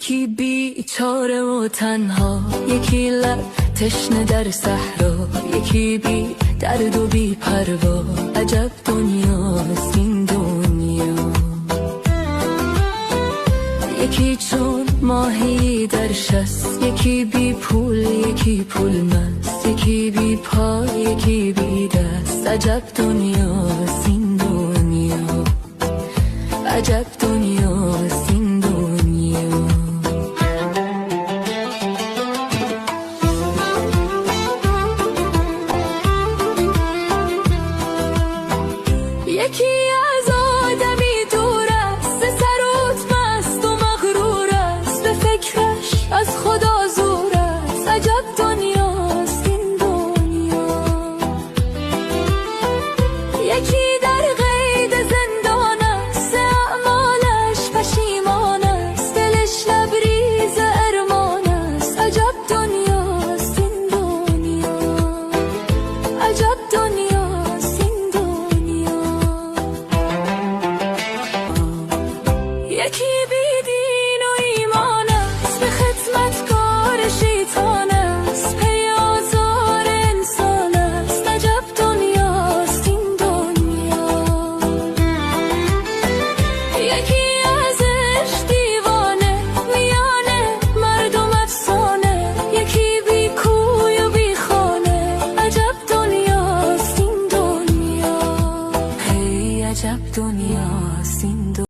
یکی بیچاره و تنها، یکی لب تشنه در صحرا، یکی بی درد و بی پروا. عجب دنیاست این دنیا. یکی چون ماهی در شست، یکی بی پول یکی پول مست، یکی بی پا یکی بی دست. عجب دنیاست این دنیا. عجب دنیاست این دنیا. یکی از آدمی دور است، سروت مست و مغرور است، به فکرش از خدا زور است. عجب دنیاست این دنیا. یکی در قید زندان است، اعمالش پشیمان است، دلش لبریز ارمان است. عجب دنیاست این دنیا. عجب دنیاست.